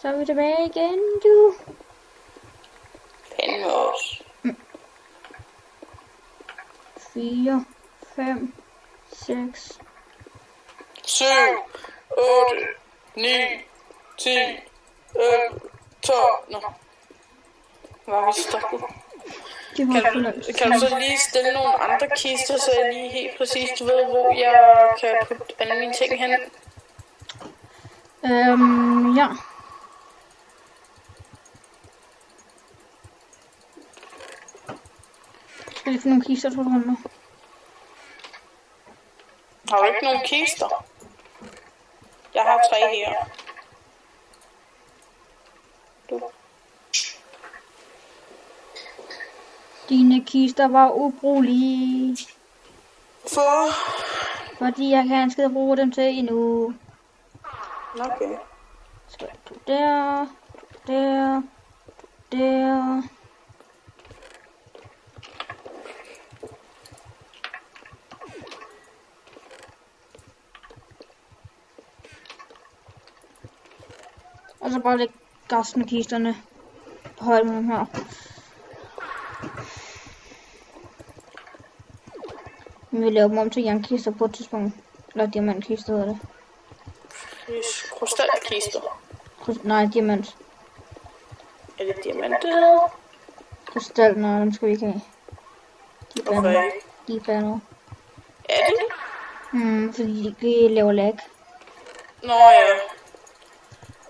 Så er vi tilbage igen, du. Fanden også. 4, 5, 6, 7, 8, 9, 10, 11, 12. Nå. Var vi stoppet? Det var Kan du så lige stille nogle andre kister, så jeg lige helt præcist ved, hvor jeg kan putte alle mine ting hen? Ja. Skal vi finde nogle kister, tror du, nu? Har du ikke nogen kister? Jeg har 3 her. Du. Dine kister var ubrugelige. Fordi jeg kan bruge dem til endnu. Okay. Så du der, der. Og så bare lægge resten af kisterne på højde med dem her. Vi vil lave dem om til jernkister på et tidspunkt. Eller diamantkister hedder det. Krystalkister. Nej, diamant. Er det diamant, det hedder? Krystal, nej, dem skal vi ikke have. Hvorfor ikke? De er bandet. Er det? Fordi de laver lag. Nå ja.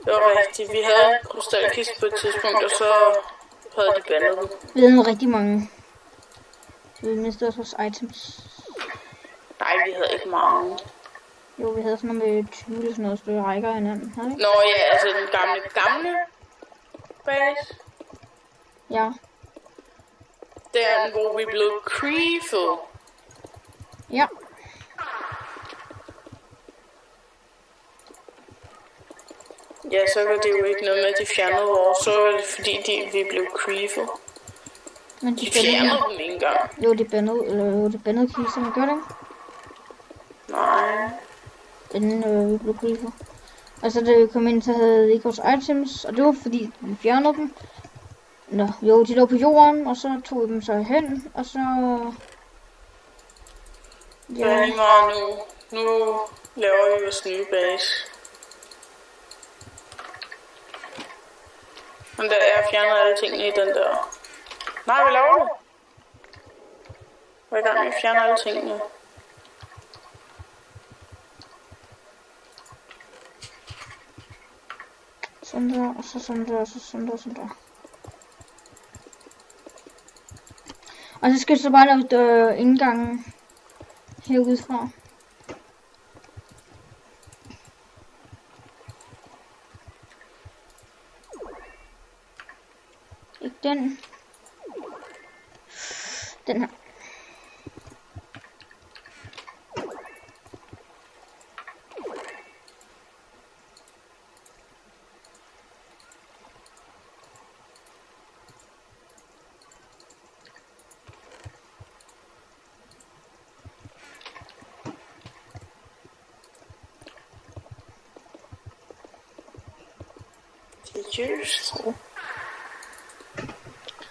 Det var rigtigt. Vi havde en krystalkiste på et tidspunkt, og så havde de bandet den. Vi havde rigtig mange. Så vi mistede også vores items. Nej, vi havde ikke mange. Jo, vi havde sådan noget med 20 eller sådan noget, så det rækker hinanden. Nå ja, altså den gamle base. Ja. Den, hvor vi blev creepet. Ja. Ja, så var det jo ikke noget med, at de fjernede vores, så var det fordi, vi blev creepet. Men de fjernede dem ikke engang. Jo, de bandede kisterne, gør det ikke? Nej. Inden vi blev creepet. Altså, da vi kom ind, så havde vi ikke vores items, og det var fordi, vi fjernede dem. Nå, jo, de lå på jorden, og så tog vi dem så hen, og så... Ja. Så lige meget nu laver vi vores nye base. Men der er fjernet alle tingene i den der. Nej, hvad laver du? Jeg er i gang med at fjerne alle tingene. Sådan der, og så sådan der, og så sådan der, og sådan der. Og så skal du så bare lave indgangen herudfra. Ikke den. Den her. Seriøst?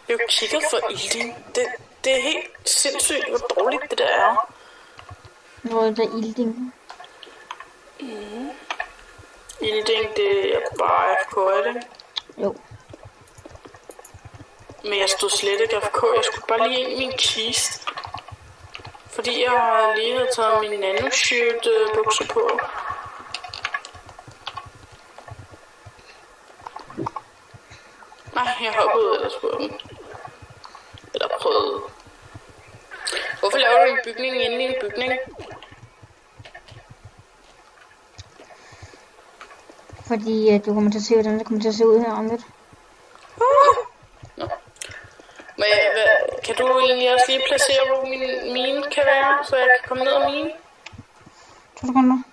Jeg har kigget for ilding. Det er helt sindssygt, hvor dårligt det der er. Hvor er der ilding? Ilding, det er bare FK, er det? Jo. Men jeg stod slet ikke FK. Jeg skulle bare lige ind i min kiste. Fordi jeg lige havde taget min nanoshirt bukser på. Nej, jeg hoppede ellers på den. Eller prøvede. Hvorfor laver du en bygning inde i en bygning? Fordi du kommer til at se, hvordan det kommer til at se ud her om lidt. Nå. Men kan du egentlig også lige placere, hvor min mine kan være, så jeg kan komme ned og mine? 2 sekunder.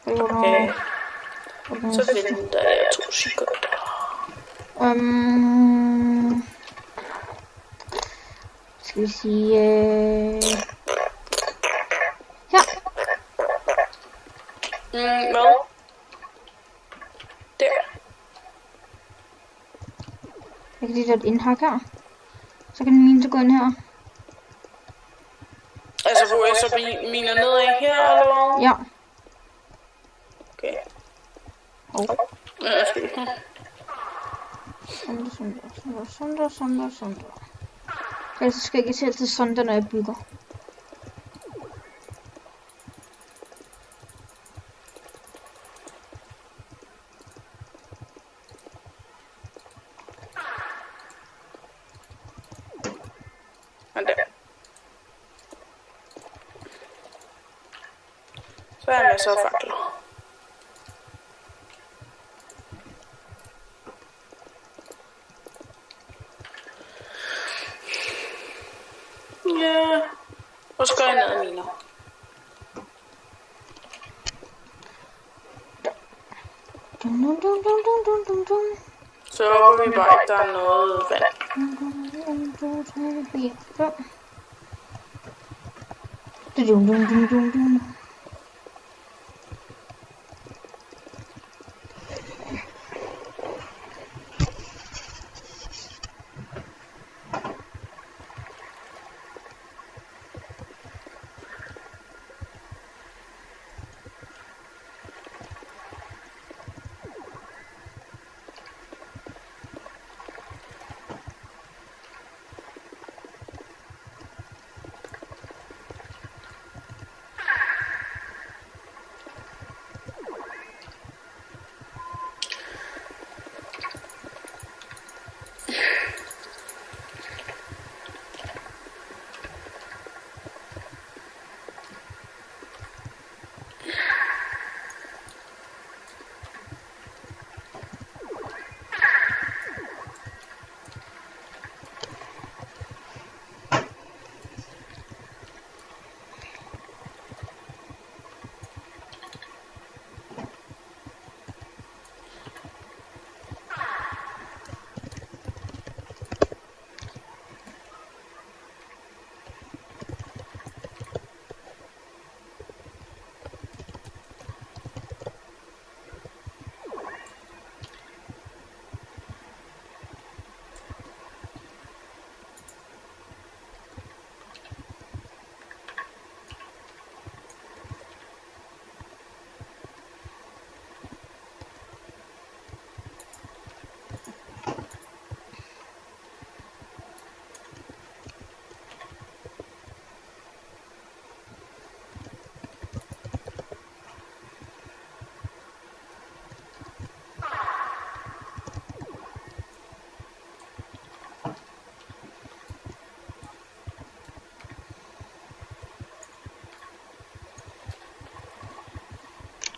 Okay. Så venter jeg 2 sekunder. Skal vi sige... Her. Hvad? Der. Jeg kan lige lade et indhak her. Så kan min så gå ind her. Altså, hvor jeg så miner nedad her, eller hvad? Ja. Okay. Hov. Ja, undskyld. Sådan. Ellers skal jeg ikke til altid sådan, når jeg bygger. Så er jeg masser af fakler. Ja. Hvor skal jeg ned af miner? Så håber vi bare ikke, der er noget vand.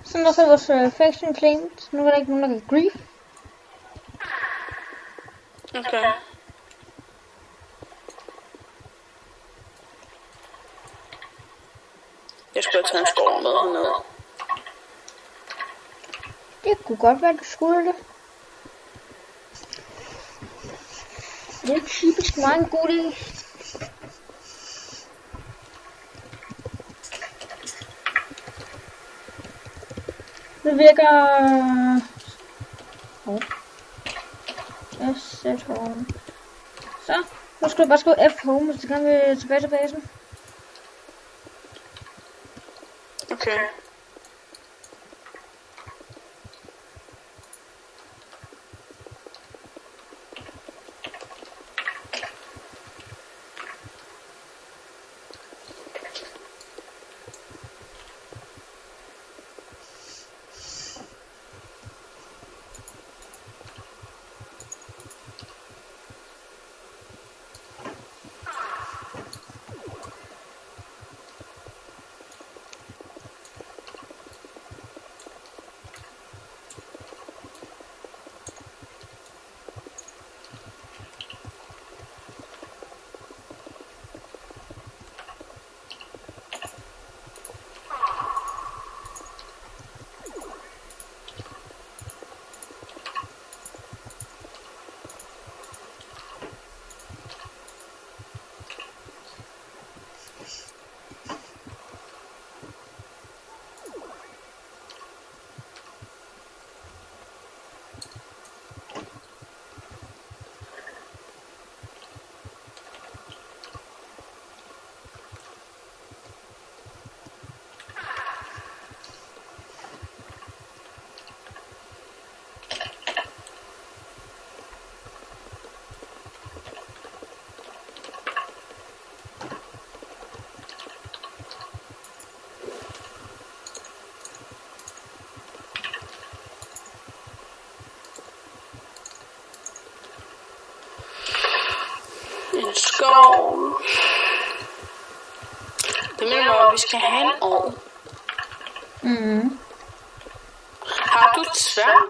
Sådan der så vores faction claimed. Nu er der ikke nogen, der kan grief. Okay. Jeg skulle have taget en skov med hernede. Det kunne godt være, du skulle det. Det er typisk meget en god idé. Det virker... F home. Så, nu skal du bare skrive F home, så kan vi tilbage til basen. Okay. en skov. Det mener mig, at vi skal have en ovn. Mhm. Har du et sværd?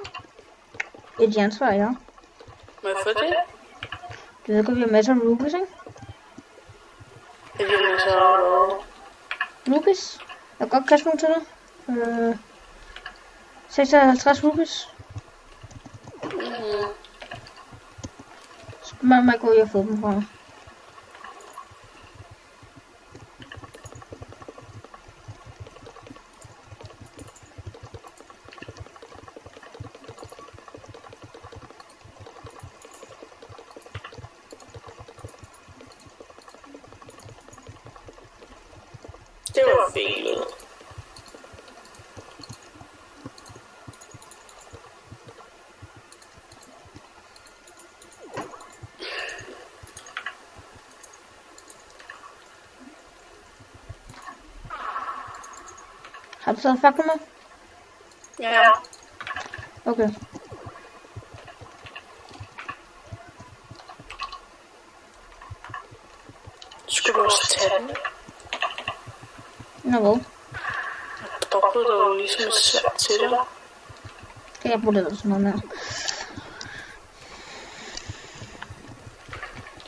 Et jernsvær, ja. Må jeg få det? Du ved godt, vi har masser af rubies, ikke? Det vil jeg så. Rubies? Jeg kan godt kaste nogle til dig. 56 rubies. Så man gå ud og få dem fra mig. Det var fejlet. Har du taget fakler med? Ja. Okay. Skulle du også tage den? Nå, hvad? Droppede du jo ligesom et sværd til dig? Kan jeg bruge det eller sådan noget mere?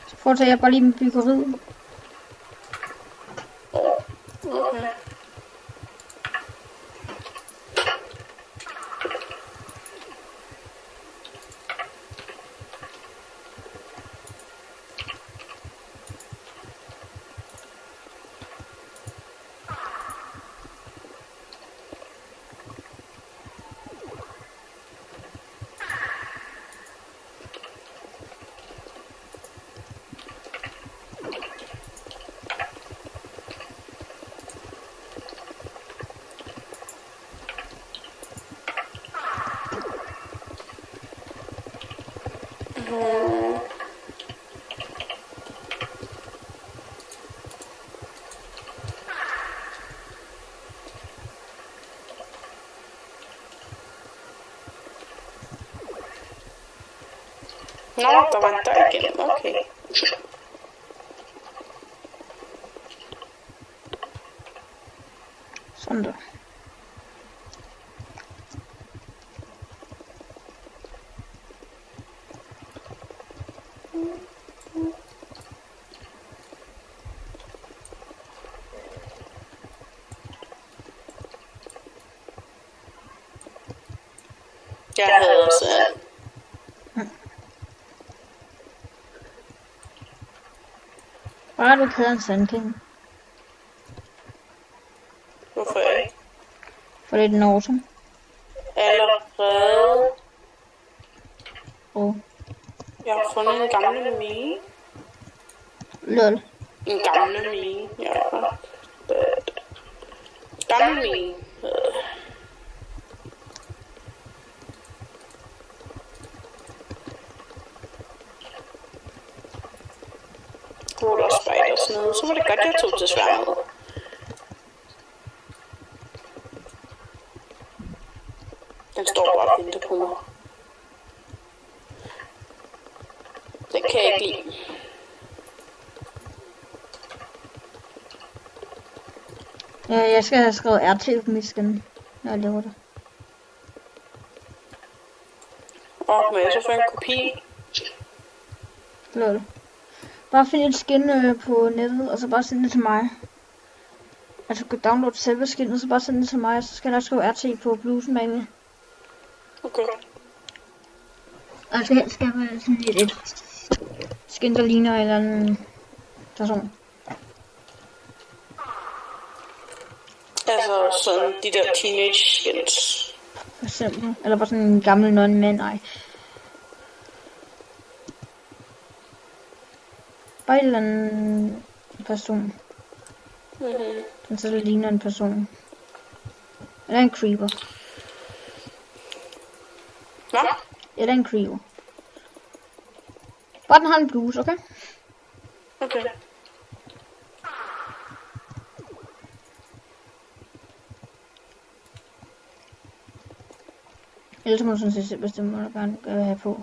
Så foretager jeg bare lige med byggeriet. Okay. Nå, der var en dør igennem, okay. Sådan der. Jeg havde også Bare du ikke havde en sandkinde. Hvorfor ikke? For det er den autumn. Allerede. Og Jeg har fundet en gammel mine. lol. En gammel mine, ja. Gammel mine. Hvor der spejder sådan noget. Så var det godt, jeg tog til sværmet. Den står bare og venter på mig. Den kan jeg ikke lide. Ja, jeg skal have skrevet RT på min skin, når jeg laver det. Og må jeg så få en kopi? Lol. Bare find et skin på nettet, og så bare send det til mig. Altså, du kan downloade selve skinnet, så bare send det til mig, og så skal jeg nok skrive RT på blusen bagved. Okay. Altså, helst skal være sådan et skin, der ligner en eller anden person. Altså sådan de der teenage skins. For eksempel. Eller bare sådan en gammel non-mand, nej. Bare en eller anden person. Den så ligner en person. Eller en creeper. Hvad? Eller en creeper. Bare den har en bluse, okay? Okay. Ellers må du sådan set selv bestemme, hvad du gerne vil have på.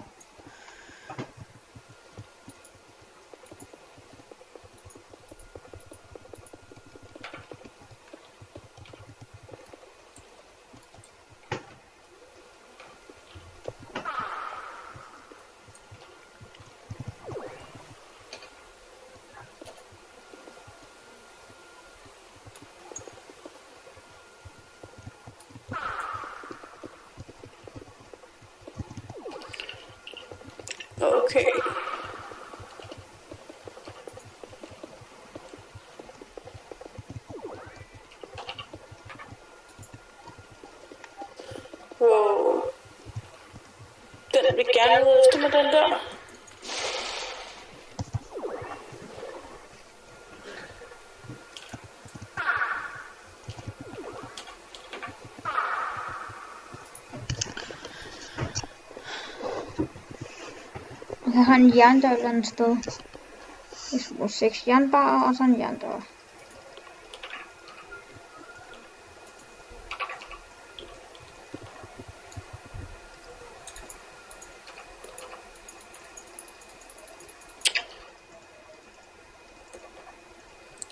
Okay. Wow. Den vil gerne ud efter med den der. Jeg har en jerndør et eller andet sted. Jeg bruger 6 jernbarer og så en jerndør.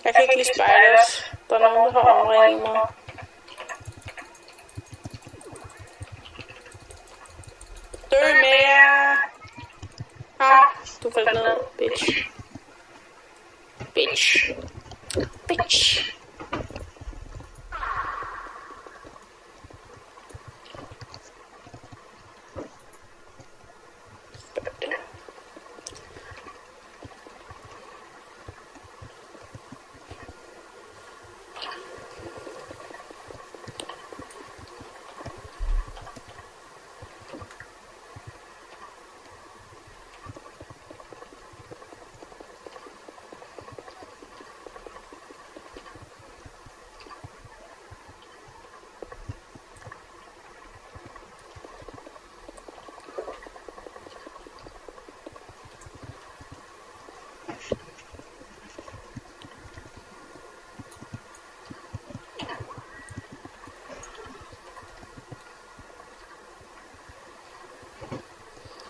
Jeg kan ikke lide spiders. Der er nogen, der har omringet mig. Dø mere! Ah, du faldt ned, bitch. Bitch. Bitch.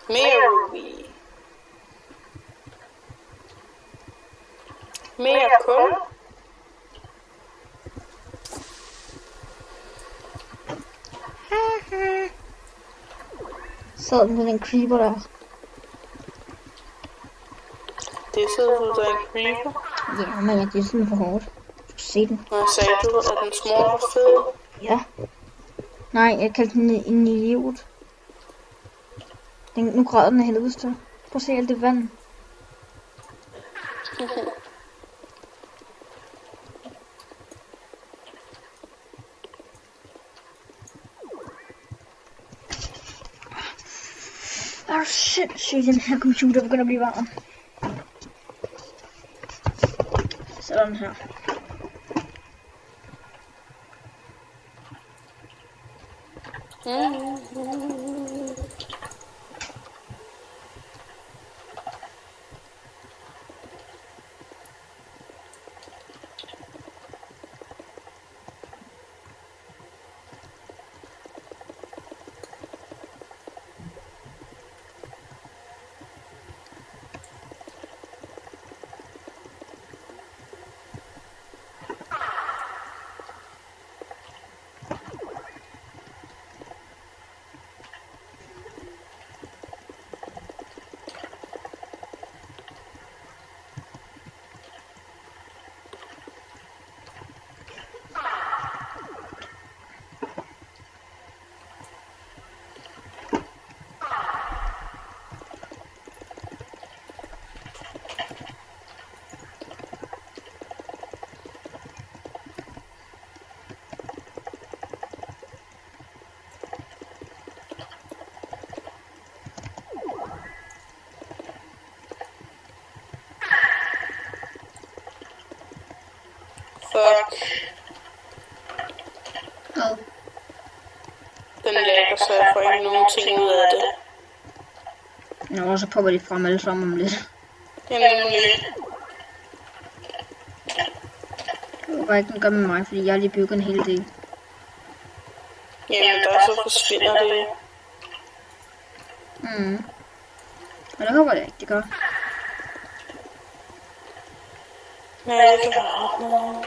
Mere ruby. Mere kul. Sådan på den creeper der. Det sidder ud af en creeper. Ja, men det er sådan for hårdt. Du skal se den. Hvad sagde du, at den små var fed? Ja. Nej, jeg kaldte den en idiot. Nu græder den af helvedes til. Prøv at se alt det vand. Åh, sindssygt, den her computer begynder at blive varm. Sådan her. Fuck. Hvad? Den lægger, så jeg får ikke nogen ting ud af det. Nå, så popper de frem alle sammen om lidt. Det er nemlig. Det var ikke noget godt med mig, fordi jeg har lige bygget en hel del. Jamen, der så forsvinder det. Og det håber jeg ikke, det gør. Nej, det gør noget.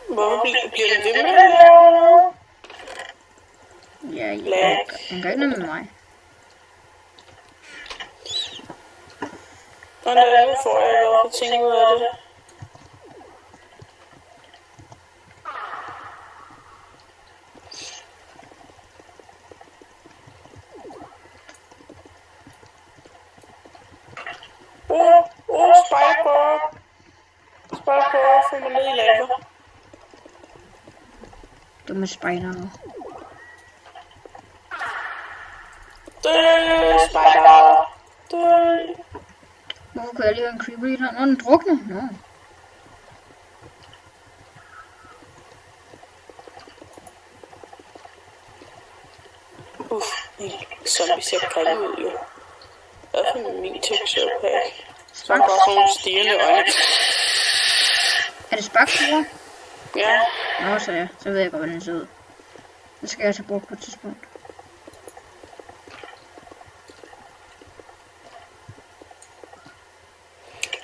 Hvorfor bliver det ved med at lave noget? Ja, Lag. den gør ikke noget med mig. Og nu får jeg lov at tænke ud af det. falde ned i lava. Dumme spejder. Spider. Hvorfor kan jeg lige have en creeper i der? Nå, den drukner. Nå. Zombie ser krækket ud, jo. Hvad for min texture pack? Så er bare sådan nogle stirrende øjne. Er det spakstuer? Ja. Nå, så ja. Så ved jeg godt, hvordan den ser ud. Det skal jeg tage brugt på et tidspunkt.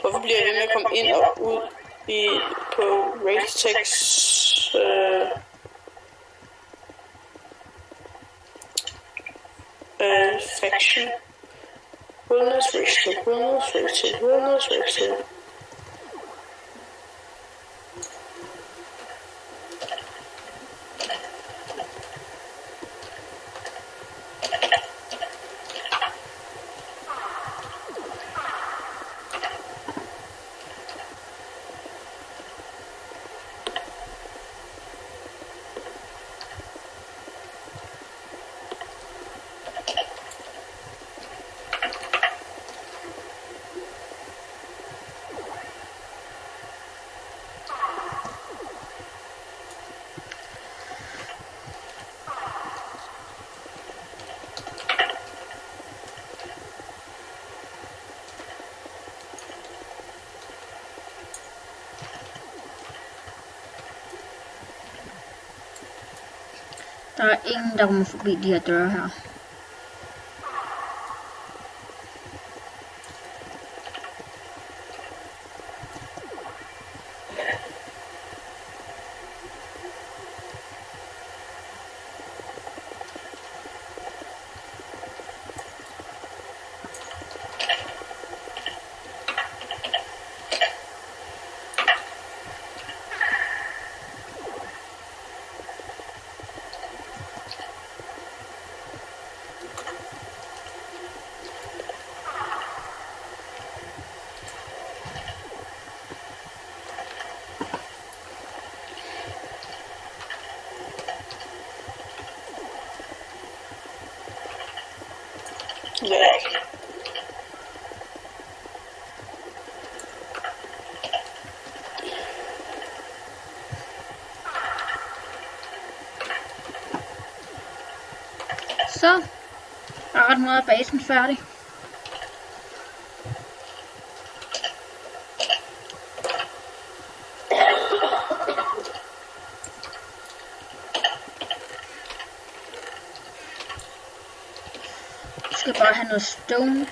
Hvorfor bliver jeg ved med at komme ind og ud på Ragetex? Faction. Wilderness Ragetex. Der er ingen, der kommer forbi de her døre her. Ja. Så er ret meget af basen færdig. Jeg skal bare have noget stone.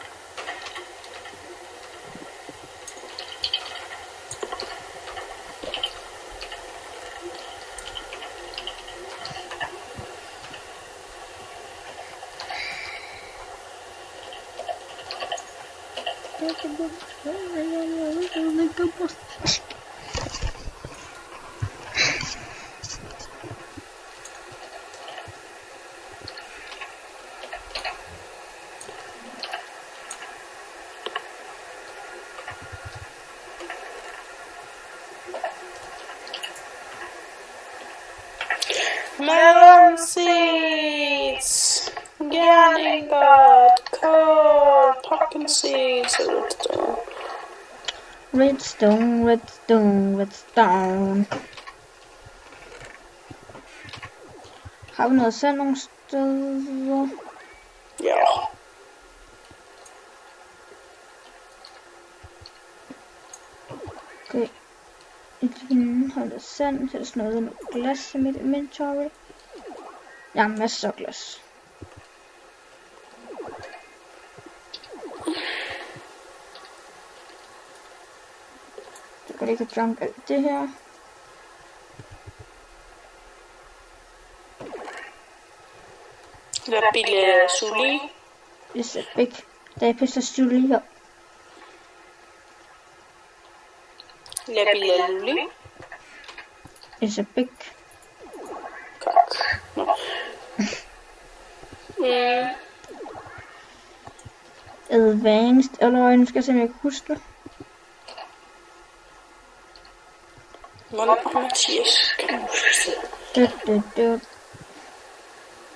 Melon seeds, Garning God, Coal, Pumpkin seeds, og redstone. Redstone. Har vi noget sand nogle steder? Ja. Okay. Jeg har noget sand, så er der sådan noget glas i mit inventory. Jeg har masser af glas. Jeg kan ikke junk alt det her. Labile Suli. Is a big. Der er pisse Suli her. Labile Luli. Is a big. Kok. Nå. Advanced, eller nu skal jeg se, om jeg kan huske det. Mon og Mathias kan huske det.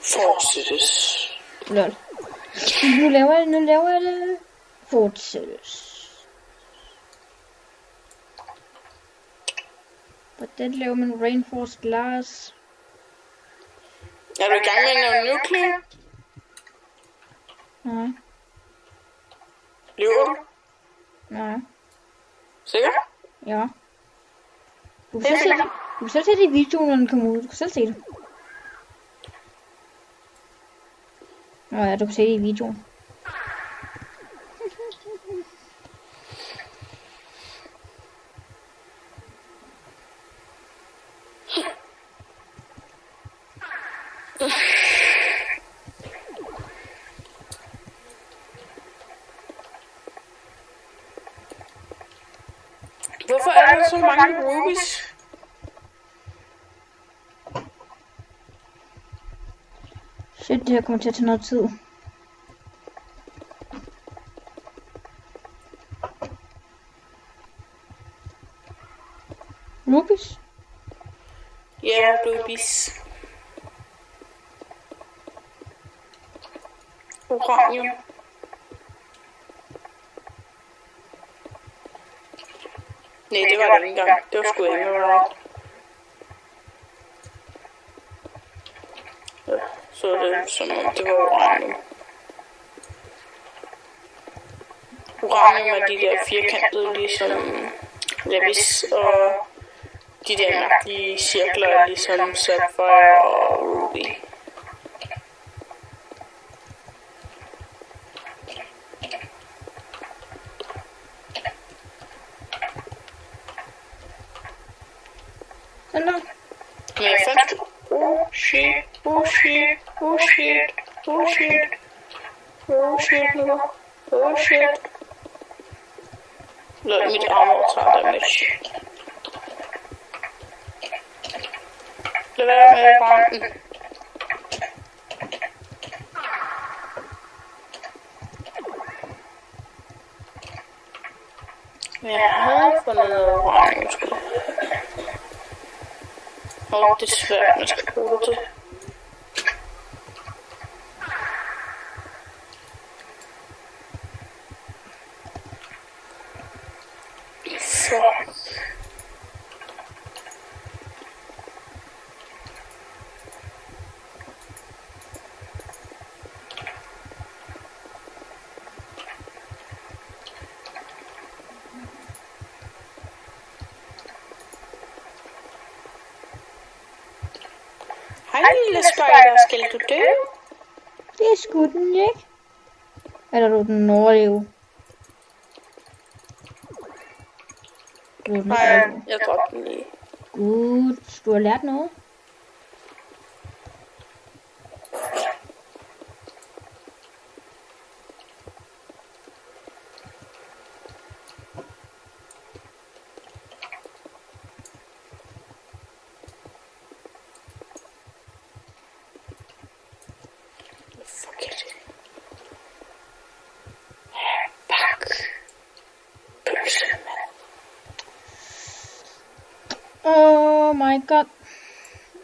Fortsættes. Lol. Nu laver jeg det. Fortsættes. Hvordan laver man reinforced glass? Er du i gang med at lave nuclear? Nej. Lever du? Nej. Sikker? Ja. Du kan selv se det i videoen, når den kommer ud. Du kan selv se det. Nå ja, du kan se det i videoen. Hvorfor er der så mange rubies? Shit, det her kommer til at tage noget tid. Rubies? Ja, rubies. Uranium. Nej, det var det ikke engang. Det var sgu emerald. Ja, så det som om det var uranium. Uranium er de der firkantede, ligesom lapis, og de der mærkelige cirkler, ligesom sapphire og ruby. Sådan der. Men jeg fandt... Oh shit, oh shit, oh shit, oh shit. Oh shit, nu. Oh shit. Lad mit armor tage damage. Lad være med at brænde den. Jeg havde fundet noget uranium, sgu. Og det er svært, man skal bruge det til. Fuck. Hej lille spider, skal du dø? Det skulle den ikke. Eller du den overleve. Du den Nej, overleve. jeg dræbte den lige. Good. Du har lært noget. Fuck it. Pak. Pølsemand. Oh my god.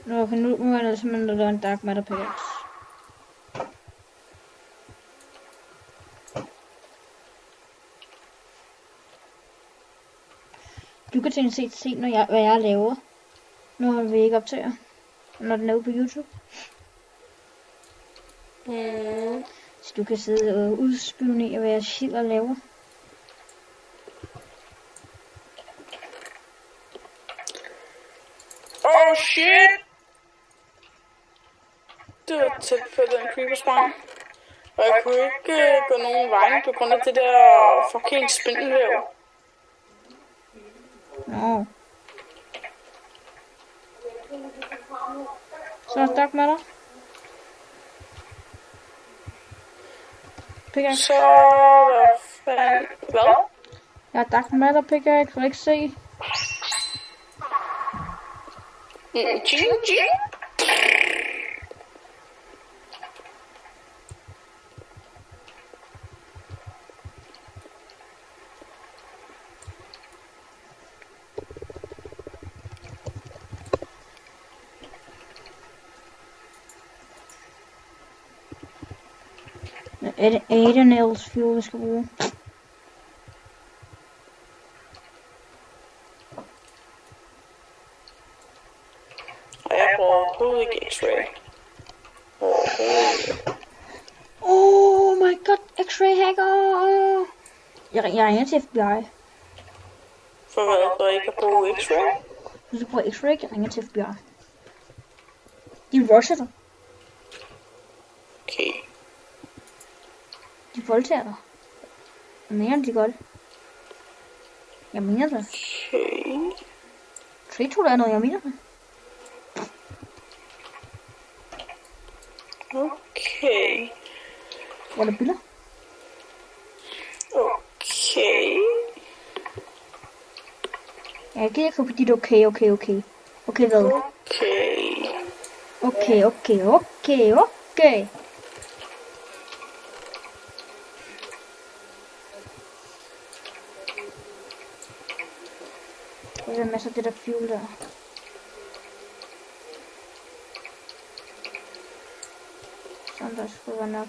Nå, okay, nu er der simpelthen der en dark matter pickaxe. Du kan tænke set se, hvad jeg laver. Når vi ikke optager. Når den er ude på YouTube. Så du kan sidde og udspionere, hvad jeg sidder og laver. Oh shit! Det var tæt på den creeper spawn. Og jeg kunne ikke gå nogen vejen på grund af det der fucking spindelvæv. Nå. Så er der dark matter. Pickaxe. Så er der fanden... Hvad? Jeg har dark matter pickaxe, kan du ikke se? Ching, ching. er det Adenales fuel, vi skal bruge? Og jeg bruger overhovedet ikke X-ray. Oh my god, X-ray hacker! Jeg ringer til FBI. For hvad? For ikke at bruge X-ray? Hvis du bruger X-ray, jeg ringer til FBI. De rusher dig. Okay. De voldtager dig. Jeg mener de godt. Jeg mener det. Okay. 3, 2, der er noget, jeg mener det. Okay. Hvor er der billeder? Okay. Jeg gider ikke på dit okay. Okay, hvad? Okay. Der er masser af det der fuel der. Sådan der skulle være nok.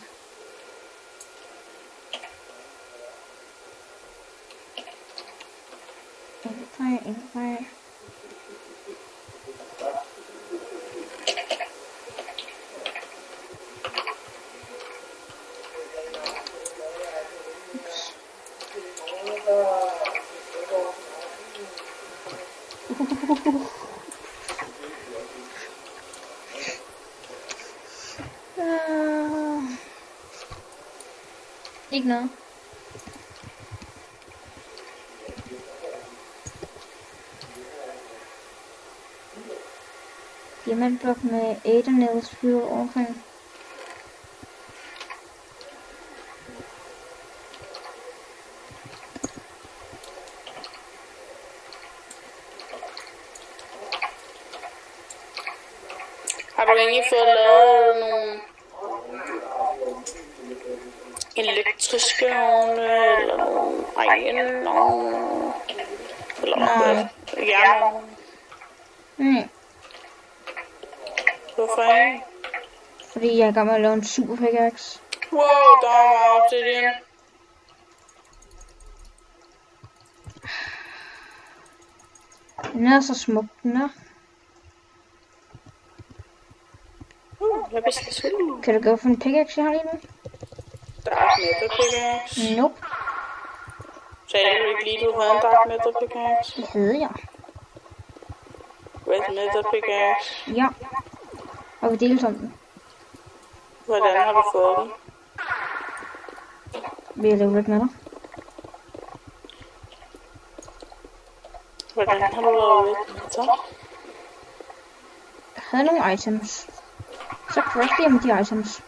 Ingen fejl. Ups. Ikke noget. Diamantblok med Adenales fuel omkring. Har du egentlig fået lavet nogle elektriske ovne, eller nogle egen ovne? Eller jernovne? Hvorfor ikke? Fordi jeg er i gang med at lave en super pickaxe. Wow, der er meget obsidian. Den er så smuk, den er. Hvad hvis det skulle? Kan du gå for en pickaxe, jeg har lige nu? Der er et nether pickaxe. Nope. Sagde du ikke lige, du havde en dark nether pickaxe? Det hedder jeg. Red nether pickaxe. Ja. Og vi deler om den. Hvordan har du fået den? Vil jeg lave red nether? Hvordan har du lavet red nether? Jeg havde nogle items. Så craftede jeg med de items.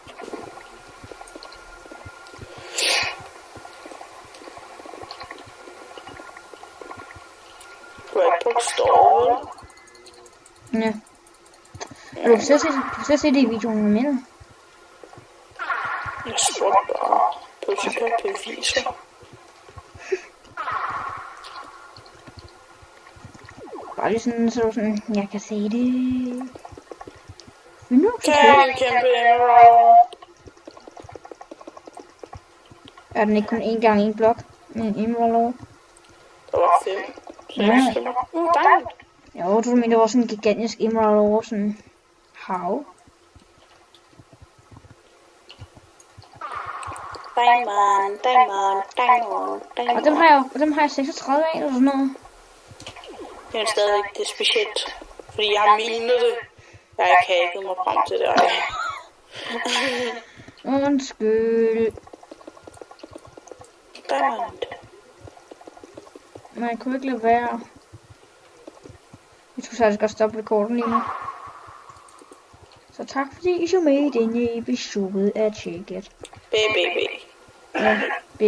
Du har ikke brugt store, vel? Ja. Og du kan se det i videoen med mindre. Jeg spurgte bare på beviser. Bare lige sådan, så sådan, jeg kan se det. Men nu Kan jeg en kæmpe emerald? er den ikke kun én gang en blok med en emerald over? Der var 5. Så jeg skal nok... diamond. Jo, du mener, der var sådan en gigantisk emerald over sådan hav. Diamond. Og dem har jeg 36 af, eller sådan noget. Det er stadig ikke det specielt. Fordi jeg har minet det. Jeg har ikke hacket mig frem til det. Undskyld. Diamond. Man kunne ikke lade være. Jeg tror jeg skal stoppe rekorden lige nu. Så tak fordi I så med i denne episode af Check It. B. Ja, B.